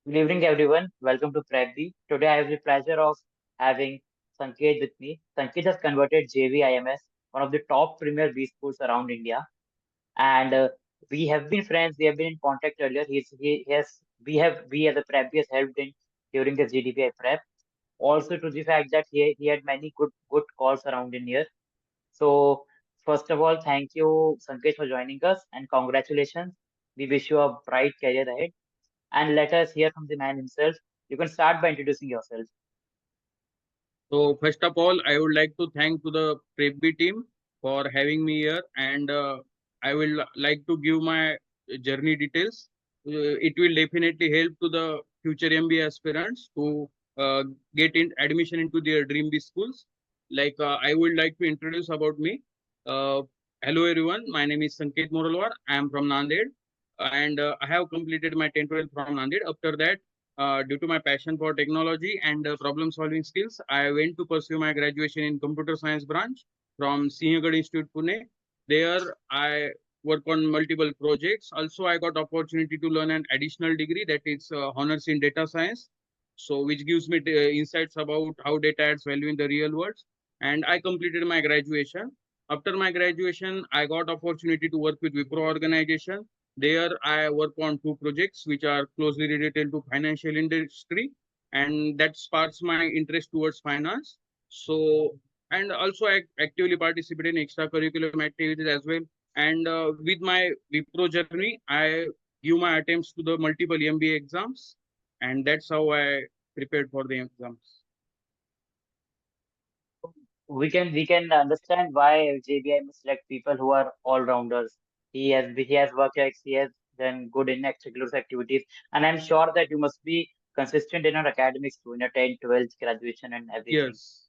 Good evening, everyone. Welcome to PrepBee. Today, I have the pleasure of having Sanket with me. Sanket has converted JBIMS, one of the top premier B schools around India, and we have been friends. We have been in contact earlier. He has we as a PrepBee has helped him during the GDPI prep. Also, to the fact that he had many good calls around in here. So, first of all, thank you, Sanket, for joining us, and congratulations. We wish you a bright career ahead and let us hear from the man himself. You can start by introducing yourself. So first of all, I would like to thank to the PrepBee team for having me here, and I will like to give my journey details. It will definitely help to the future MBA aspirants to uh, get in admission into their dream B schools. I would like to introduce about me. Uh, Hello everyone, my name is Sanket Moralwar. I am from Nanded, and I have completed my 10th 12th from Nanded. After that, due to my passion for technology and problem solving skills, I went to pursue my graduation in computer science branch from Sinhagad Institute, Pune. There, I work on multiple projects. Also, I got opportunity to learn an additional degree that is honors in data science. So, which gives me insights about how data adds value in the real world. And I completed my graduation. After my graduation, I got opportunity to work with Wipro organization. There, I work on two projects which are closely related to financial industry, and that sparks my interest towards finance. So, and also I actively participate in extracurricular activities as well. And with my Wipro journey, I give my attempts to the multiple MBA exams, and that's how I prepared for the exams. We can understand why JBI must select people who are all rounders. He has work ex, he has done good in extracurricular activities, and I'm sure that you must be consistent in your academics too, in your 10th, 12th graduation and everything. Yes,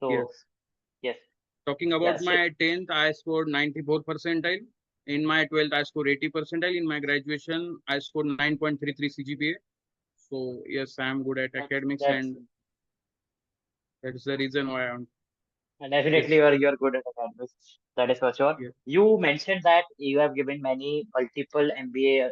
So yes. yes, Talking about yes. my 10th, I scored 94 percentile. In my 12th, I scored 80 percentile. In my graduation, I scored 9.33 CGPA. So yes, I am good at academics, That's and that's the reason why I'm definitely yes, you're good at academics. That is for sure. yes, You mentioned that you have given many multiple MBA,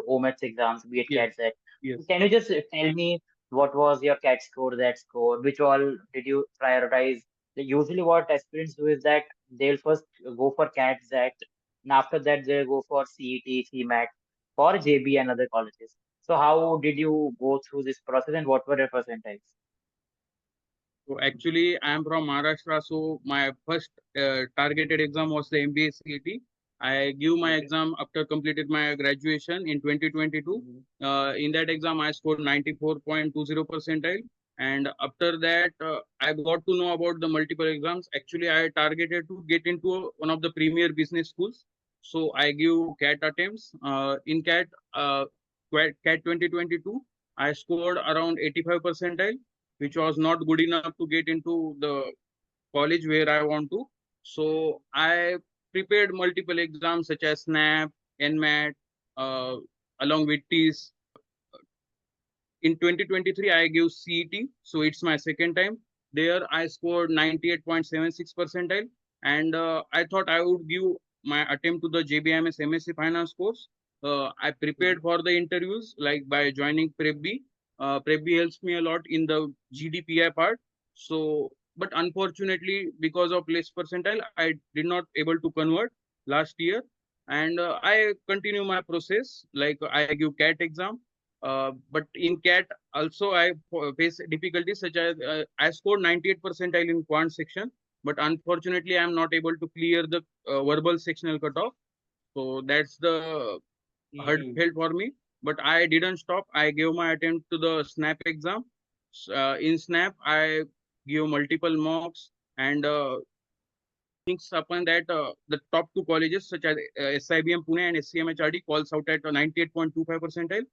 OMETS exams, be it yes, CAT, set. yes. Can you just tell me what was your CAT score, that score, which all did you prioritize? Usually, what aspirants do is that they'll first go for CAT, set, and after that they'll go for CET, CMAT, for JB and other colleges. So, how did you go through this process, and what were your percentiles? So actually, I am from Maharashtra. So my first targeted exam was the MBA CET. I give my Okay. exam after completed my graduation in 2022. Mhm. In that exam, I scored 94.20 percentile. And after that, I got to know about the multiple exams. Actually, I targeted to get into one of the premier business schools. So I give CAT attempts. In CAT, CAT 2022, I scored around 85 percentile, which was not good enough to get into the college where I want to. So I prepared multiple exams such as SNAP, NMAT, uh, along with TEAS. In 2023, I gave CET, so it's my second time. There, I scored 98.76 percentile, and I thought I would give my attempt to the JBIMS MSc Finance course. I prepared Mhm. for the interviews like by joining PrepBee. PrepBee helps me a lot in the GDPI part. So, but unfortunately, because of less percentile, I did not able to convert last year, and I continue my process. Like I give CAT exam, but in CAT also I face difficulties such as I scored 98 percentile in quant section, but unfortunately I am not able to clear the verbal sectional cutoff. So that's the hard Mhm. felt for me. But I didn't stop. I gave my attempt to the SNAP exam. In SNAP, I give multiple mocks, and things upon that the top two colleges such as SIBM Pune and SCM HRD calls out at 98.25 percentile.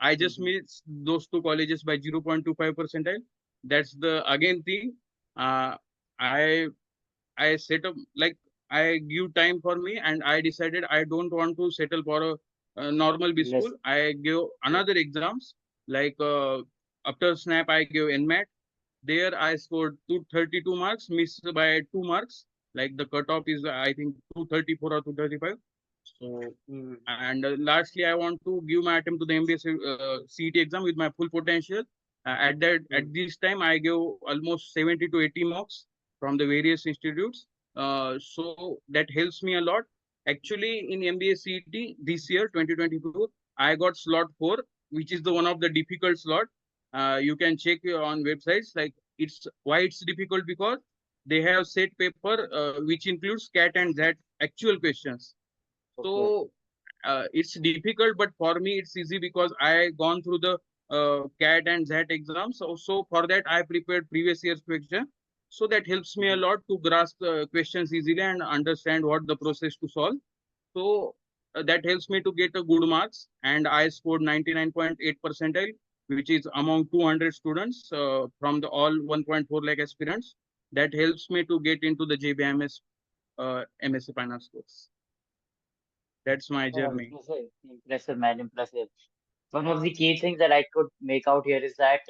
I just Mhm. missed those two colleges by 0.25 percentile. That's the again thing. Uh, I I set up like I give time for me, and I decided I don't want to settle for a normal B school. Less. I give Yes. another exams like after SNAP I give NMAT. There I scored 232 marks, missed by 2 marks. Like the cutoff is I think 234 or 235. So, Mhm. and lastly, I want to give my attempt to the MBA CET exam with my full potential. At Mhm. this time, I gave almost 70 to 80 marks from the various institutes. So that helps me a lot. Actually, in MBA CET this year, 2024, I got slot 4, which is the one of the difficult slot. You can check on websites. Like, it's why it's difficult, because they have set paper which includes CAT and that actual questions. Okay. So it's difficult, but for me it's easy because I gone through the CAT and ZAT exams. So for that I prepared previous year's question. So that helps me a Mhm. lot to grasp questions easily and understand what the process to solve. So that helps me to get a good marks, and I scored 99.8 percentile, which is among 200 students from the all 1.4 lakh aspirants. That helps me to get into the JBIMS MSc Finance course. That's my Oh, journey. impressive. Impressive, man. Impressive. One of the key things that I could make out here is that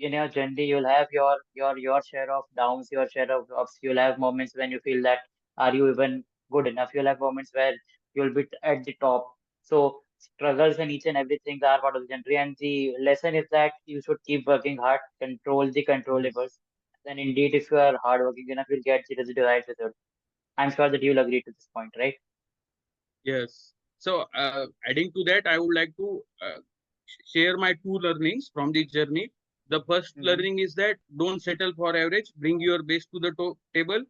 in your journey you'll have your share of downs, your share of ups. You'll have moments when you feel that are you even good enough. You'll have moments where you'll be at the top. So struggles and each and everything are part of the journey. And the lesson is that you should keep working hard, control the Yes. controllables. Then indeed, if you are hardworking enough, you'll get the desired result. I'm sure that you'll agree to this point, right? Yes. So, adding to that, I would like to share my two learnings from this journey. The first Mm-hmm. learning is that don't settle for average, bring your best to the table,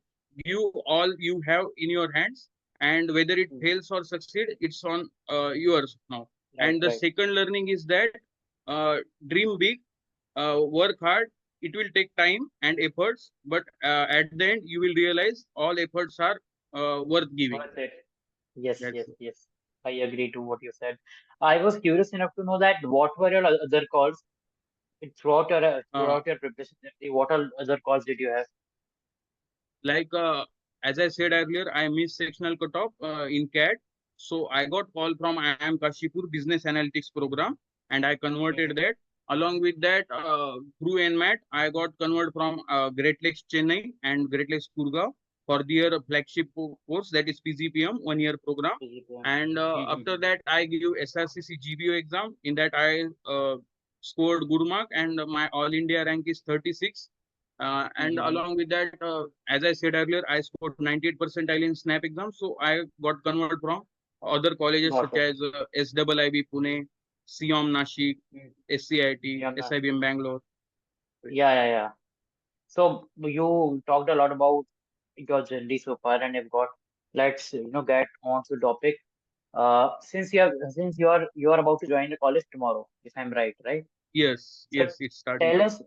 give all you have in your hands, and whether it fails or succeed, it's on yours now. Right, And the right. second learning is that dream big, work hard. It will take time and efforts, but at the end, you will realize all efforts are worth giving. Worth it. Yes, That's yes, it. yes. I agree to what you said. I was curious enough to know that what were your other calls Uh, throughout your preparation journey, what all other calls did you have? like as I said earlier, I missed sectional cutoff in CAT. So I got call from IIM Kashipur business analytics program, and I converted Mhm. that. Along with that, through NMAT I got converted from Great Lakes Chennai and Great Lakes Kurgaon for their flagship course, that is PGPM 1 year program. PGPM. And after Mhm. that I give SRCC GBO exam. In that I scored good mark, and my all India rank is 36. And Mhm. along with that, as I said earlier, I scored 98 percentile in SNAP exam. So I got converted from other colleges Got such it. as SIIB Pune, SIOM Nashik, Mm. SCIT, Yeah, man. SIBM Bangalore. Yeah, yeah, yeah. So you talked a lot about your journey so far, and you've got let's get on to the topic. Since you're about to join the college tomorrow, if I'm right, right? Yes, So yes, it's starting tell tomorrow. us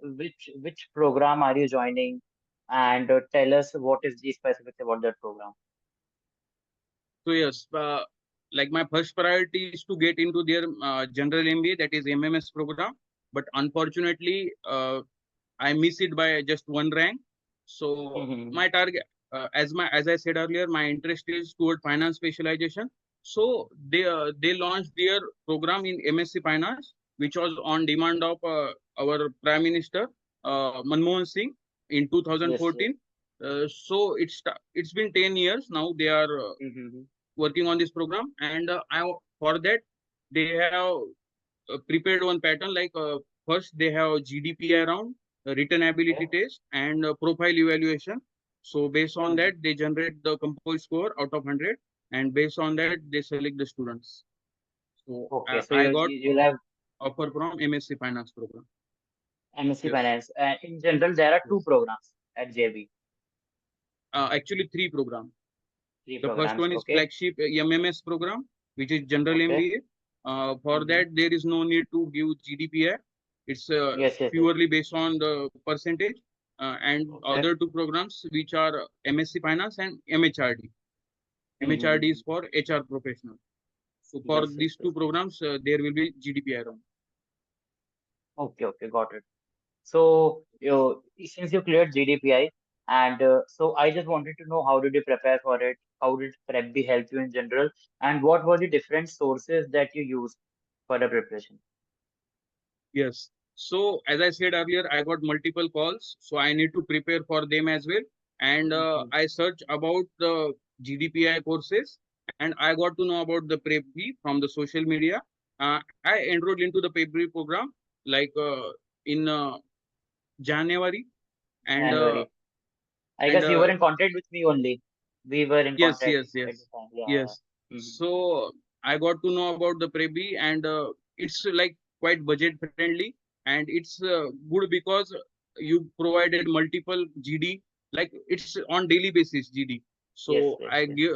which program are you joining, and tell us what is the specifics about that program. So yes, like my first priority is to get into their general MBA, that is MMS program. But unfortunately, I miss it by just one rank. So Mm-hmm. my target, as I said earlier, my interest is toward finance specialization. So they launched their program in MSc Finance, which was on demand of our Prime Minister Manmohan Singh in Yes, yes. 2014. So it's been 10 years now. They are Mm-hmm. working on this program, and for that they have prepared one pattern. Like first they have GDPI round, written ability Okay. test, and profile evaluation. So based on Mm-hmm. that they generate the composite score out of 100, and based on that they select the students. So Okay, so I you got you'll have offer from MSc Finance program. MSc Yes, Finance. In general, there are two yes. programs at JB, Actually three programs. three The first programs. one is Okay. flagship MMS program, which is general Okay. MBA. For Mm-hmm. that, there is no need to give GDPI. It's Yes, yes, yes. purely based on the percentage. And Okay. other two programs, which are MSc Finance and MHRD. MHRD Mm-hmm. is for HR professional. So for Yes, yes, these two yes. programs, there will be GDPI round. Okay, okay, got it. So, since you cleared GDPI, and so I just wanted to know how did you prepare for it? How did PrepBee help you in general? And what were the different sources that you used for the preparation? Yes. So as I said earlier, I got multiple calls, so I need to prepare for them as well. And Mhm. I search about the GDPI courses, and I got to know about the PrepBee from the social media. I enrolled into the PrepBee program like in January, and January. I and guess you were in contact with me only. We were in yes, contact yes, at the yes, time. Yeah, yes. yeah. So I got to know about the PrepBee, and it's like quite budget friendly, and it's good because you provided multiple GD, like it's on daily basis GD. Yes, So yes, I yes. give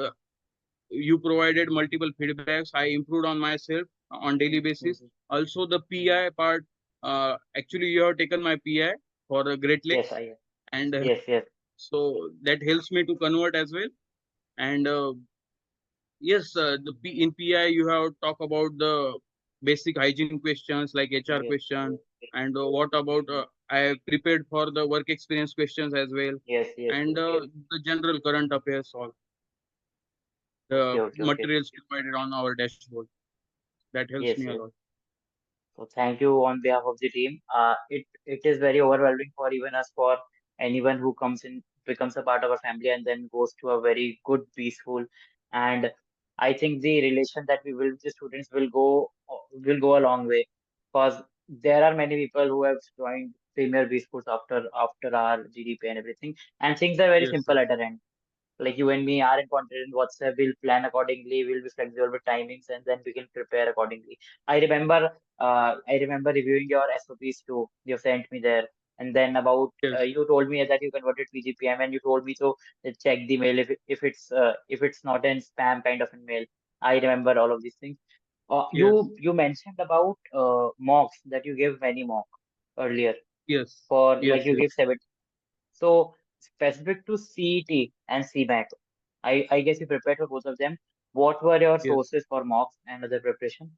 you provided multiple feedbacks. I improved on myself on daily basis. Mm-hmm. Also the Mm-hmm. PI part, actually you have taken my PI for Great Yes, Lakes, and yes, yes, so that helps me to convert as well. And yes, in PI you have talk about the basic hygiene questions like HR yes, question, yes, yes. and what about Mm-hmm. I have prepared for the work experience questions as well, Yes, yes, and yes. the general current affairs, all Okay, the okay, okay. materials provided on our dashboard. That helps me Yes, a yes. lot. So thank you on behalf of the team. It is very overwhelming for even us, for anyone who comes in, becomes a part of our family, and then goes to a very good B school. And I think the relation that we build with the students will go a long way, because there are many people who have joined premier B schools after our GDP and everything, and things are very Yes, simple at our end. Like you and me are in contact in WhatsApp, we'll plan accordingly, we'll be flexible with timings, and then we can prepare accordingly. I remember reviewing your SOPs too. You sent me there, and then about yes, you told me that you converted PGPM, and you told me to check the mail if it's not in spam kind of a mail. I remember all of these things. yes, You mentioned about mocks, that you gave many mock earlier, yes, for like yes, you yes, gave 7. So specific to CET and CMAT, I guess you prepared for both of them. What were your yes. sources for mocks and other preparation?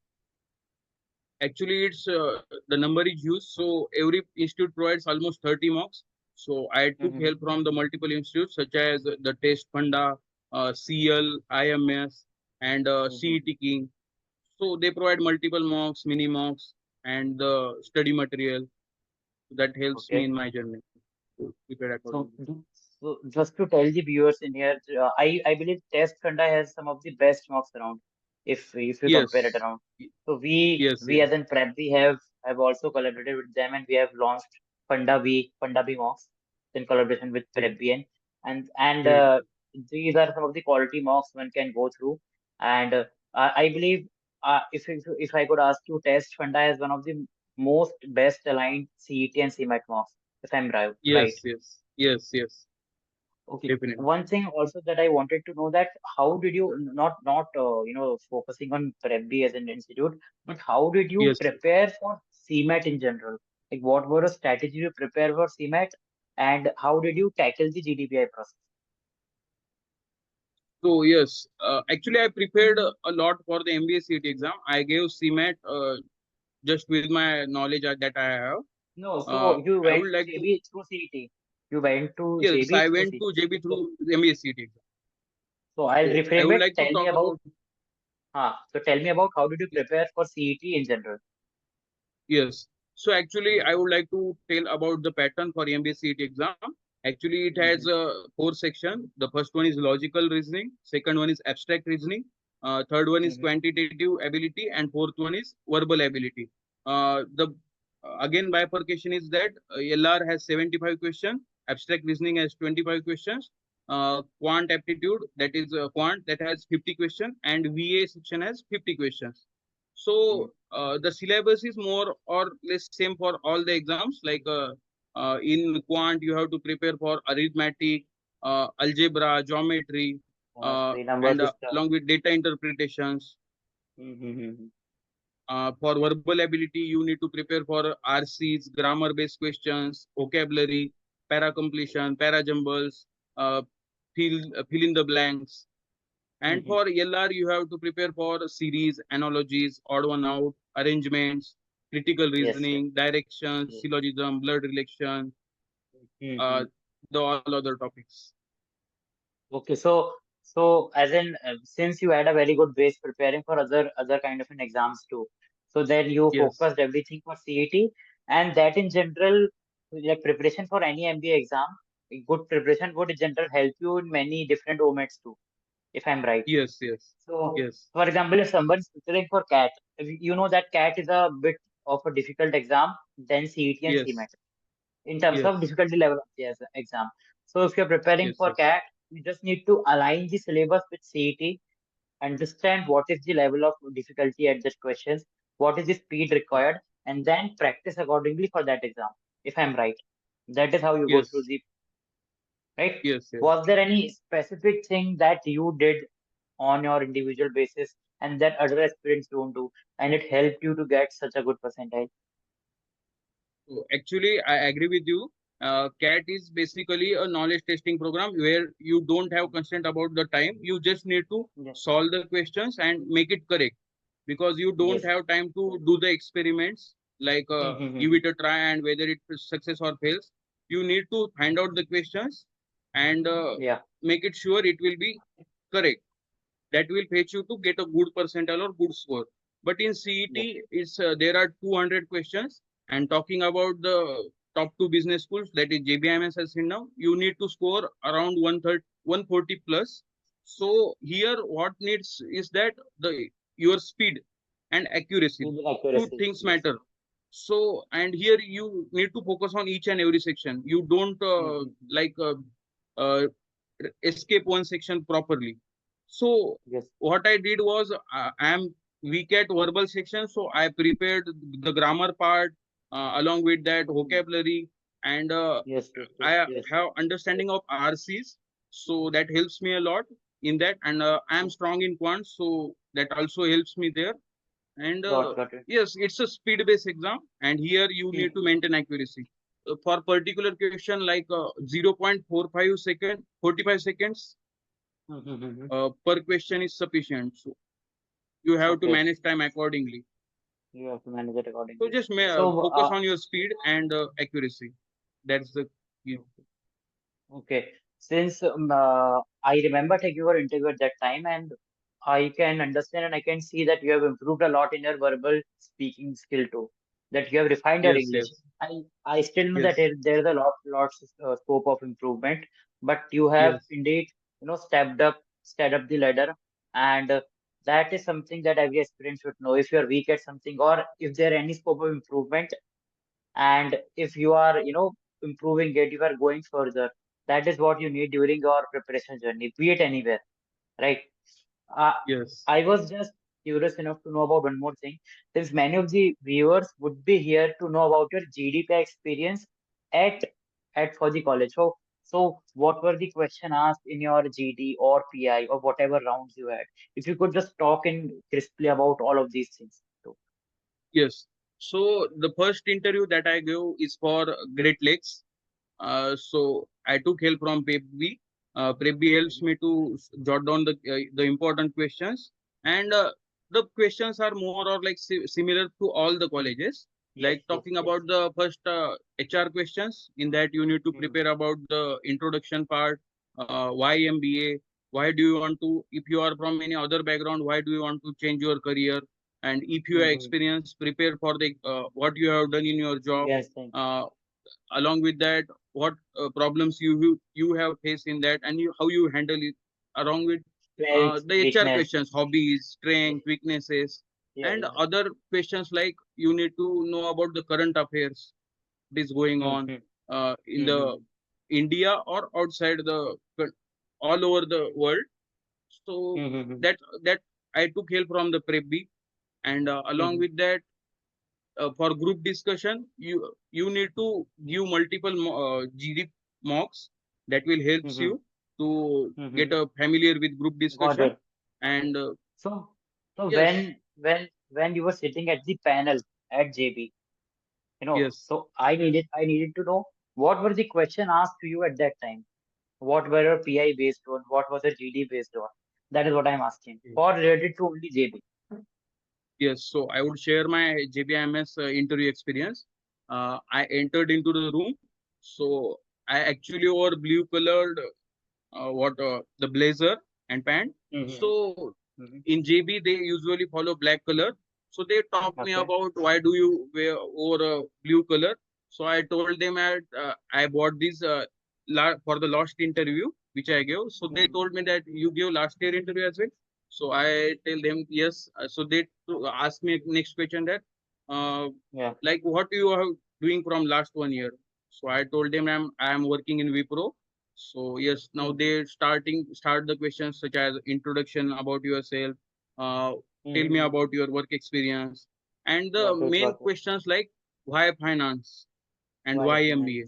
Actually, it's the number is huge. So every institute provides almost 30 marks. So I took Mm-hmm. help from the multiple institutes such as the Test Funda, CL, IMS, and Mm-hmm. CET King. So they provide multiple mocks, mini mocks, and the study material that helps me Okay. in my journey to prepare So, accordingly. so just to tell the viewers in here, I believe Test Funda has some of the best mocks around, if you compare it Yes, around. So we yes, we yes, as in Prep, we have also collaborated with them, and we have launched Funda B mocks in collaboration with great, PrepBee, and great. these are some of the quality mocks one can go through. And I believe, if I could ask you, Test Funda is one of the most best aligned CET and CMAT mocks, if I'm right. Yes, yes, yes, yes, Okay. definitely. One thing also that I wanted to know, that how did you, not focusing on PrepBee as an institute, but how did you Yes. prepare for CMAT in general? Like what were the strategy you prepare for CMAT, and how did you tackle the GDPI process? So yes, actually I prepared a lot for the MBA CET exam. I gave CMAT just with my knowledge that I have. No, so you I went would to like to, JB through CET. You went to yes, JB I through went CET. to JB So, through the MBA CET exam. so I'll So I reframe would it. like to talk about, So tell me about how did you prepare for CET in general? yes. So actually, Mm-hmm. I would like to tell about the pattern for MBA CET exam. Actually, it has Mm-hmm. four sections. The first one is logical reasoning. Second one is abstract reasoning. Third one is Mm-hmm. quantitative ability, and fourth one is verbal ability. The again bifurcation is that LR has 75 questions, abstract reasoning has 25 questions, quant aptitude, that is quant, that has 50 questions, and VA section has 50 questions. So the syllabus is more or less same for all the exams. Like in quant, you have to prepare for arithmetic, algebra, geometry, Three number and system. along with data interpretations. Mm-hmm. For verbal ability, you need to prepare for RCs, grammar-based questions, vocabulary, para completion, para jumbles, uh, fill in the blanks. And Mm-hmm. for LR, you have to prepare for series, analogies, odd one out, arrangements, critical Yes, yes, reasoning, directions, yes. syllogism, blood relation, Mm-hmm. uh, the all other topics. Okay, so as in, since you had a very good base preparing for other kind of an exams too, so then you Yes. focused everything for CET, and that in general, like preparation for any MBA exam, a good preparation would in general help you in many different OMETs too. if I'm right. Yes, yes, So, yes, for example, if someone's preparing for CAT, you know that CAT is a bit of a difficult exam than CET and yes, CMAT in terms of yes, difficulty level of the exam. So, if you're preparing yes, for yes, CAT, you just need to align the syllabus with CET, understand what is the level of difficulty at the questions, what is the speed required, and then practice accordingly for that exam, if I'm right. That is how you go through yes, the, right? yes, yes. Was there any specific thing that you did on your individual basis and that other aspirants don't do, and it helped you to get such a good percentile? So actually, I agree with you. CAT is basically a knowledge testing program where you don't have constraint about the time. You just need to Yes. solve the questions and make it correct, because you don't Yes. have time to do the experiments, like give Mm-hmm. it a try and whether it success or fails. You need to find out the questions and Yeah. make it sure it will be correct. That will fetch you to get a good percentile or good score. But in Yes. CET, it's there are 200 questions. And talking about the top two business schools, that is JBIMS has seen now, you need to score around 130, 140 plus. So here, what needs is that the your speed and accuracy. Needed Two accuracy. things Yes. matter. So, and here you need to focus on each and every section. You don't Mm-hmm. uh, escape one section properly. So Yes. what I did was I am weak at verbal section, so I prepared the grammar part along with that Mhm. vocabulary, and Yes. Yes. Yes. I Yes. have understanding of RCs, so that helps me a lot in that. And I am strong in quant, so that also helps me there. And Got it. yes, it's a speed-based exam, and here you need to maintain accuracy. For particular question like 0.45 second, 45 seconds Mm-hmm. per question is sufficient. So you have to Okay. manage time accordingly. You have to manage it So accordingly. just So, focus on your speed and accuracy. That's the key. okay. Since I remember taking your interview at that time, and I can understand and I can see that you have improved a lot in your verbal speaking skill too. That you have refined your Yes, English. yes, I still know that yes, there is a lots scope of improvement, but you have yes, indeed stepped up the ladder, and that is something that every aspirant should know. If you are weak at something, or if there any scope of improvement, and if you are improving it, you are going further, that is what you need during your preparation journey, be it anywhere, right? uh, yes, I was just curious enough to know about one more thing, since many of the viewers would be here to know about your GDPI experience at for the college. So what were the question asked in your GD or PI or whatever rounds you had? If you could just talk in crisply about all of these things too. yes. So the first interview that I gave is for Great Lakes. So I took help from PrepBee. PrepBee helps me to jot down the important questions, and the questions are more or like similar to all the colleges. Yes, Like yes, talking yes. about the first HR questions, in that you need to prepare about the introduction part. Why MBA? Why do you want to? If you are from any other background, why do you want to change your career? And if you have Mm-hmm. experience, prepare for the what you have done in your job. Yes, thank you. Uh, Along with that, what problems you have faced in that, and how you handle it, along with Strength, the HR weakness. questions, hobbies, Yes. strength, weaknesses, Yeah, and yeah. other questions like you need to know about the current affairs that is going on Mm-hmm. in the Mm-hmm. India or outside the all over the world. So Mm-hmm. that I took help from the PrepBee, and along Mm-hmm. with that, for group discussion, you need to give multiple GD mocks that will helps Mm-hmm. you to get Mm-hmm. a familiar with group Got discussion. it. And So, so yes, when you were sitting at the panel at JB, yes, so I needed to know what were the question asked to you at that time. What were your PI based on? What was the GD based on? That is what I'm asking. Or related to only JB. yes. So I would share my JBIMS interview experience. I entered into the room, so I actually wore blue colored what the blazer and pant. Mm-hmm. So Mm-hmm. in JB they usually follow black color. So they talked me Okay. about why do you wear over a blue color. So I told them that I bought this for the last interview. which I gave. So they Mhm. told me that you gave last year interview as well. So I tell them yes. So they ask me next question that uh, Yeah. like what you are doing from last 1 year. So I told them I am working in Wipro. So yes, now Mhm. they start the questions such as introduction about yourself, uh, tell me Mhm. about your work experience, and the Got it. main Got it. questions like why finance and Why why finance? MBA.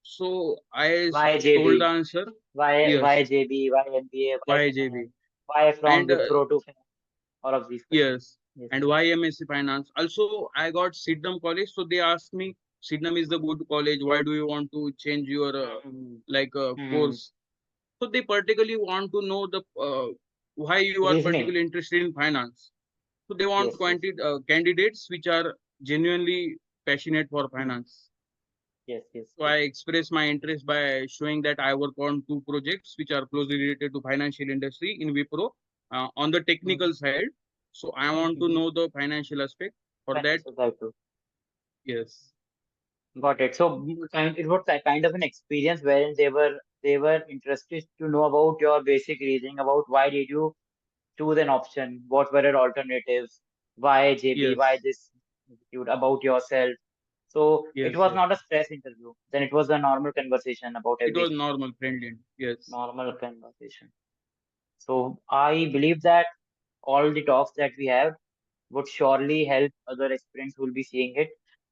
So I Why told the JB? answer Why yes, JB? Why MBA? Why why finance? JB, Why from and Wipro to finance? All of these questions. yes, Yes. and why MSc Finance. Also, I got SIBM College, so they asked me, SIBM is the good college. Why do you want to change your Mhm. Mhm. course? So they particularly want to know the why you are Reasoning. particularly interested in finance. So they want Yes. Yes. candidates which are genuinely passionate for Mhm. finance. Yes. Yes. So Yes. I express my interest by showing that I work on two projects which are closely related to financial industry in Wipro on the technical Mhm. side. So I want to Mhm. know the financial aspect. For that, Financial side too. yes, Got it. So it was a kind of an experience wherein they were interested to know about your basic reasoning about why did you choose an option, what were your alternatives, why JB, why yes, this institute, about yourself. So it yes, was yes. not a stress interview. Then it was a normal conversation about It was everything. normal, friendly. Yes, Normal conversation. So I believe that all the talks that we have would surely help other aspirants who will be seeing it.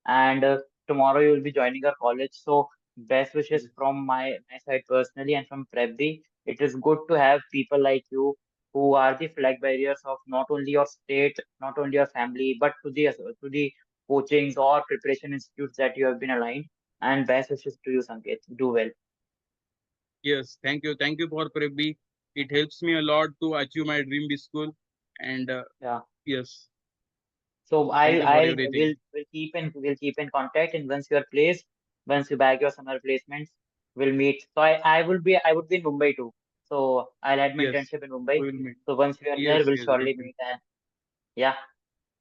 And tomorrow you will be joining our college. So best wishes yes, from my side personally and from PrepBee. It is good to have people like you who are the flag bearers of not only your state, not only your family, but to the coachings or preparation institutes that you have been aligned. And best wishes to you, Sanket. Do well. yes. Thank you for PrepBee. It helps me a lot to achieve my dream B school. And Yeah. yes, So thank I'll you for I'll everything. we'll keep in contact, and once you are placed, once you bag your summer placements, we'll meet. So I would be in Mumbai too. So I'll add my Yes, internship in Mumbai. we will meet. So once we are there, Yes, we'll yes, surely definitely. meet. And yeah,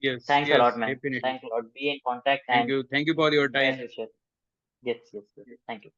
Yes, thanks a lot, yes, man. definitely. Thanks a lot. Be in contact and Thank you for your best time. wishes. Yes, yes, yes. Thank you.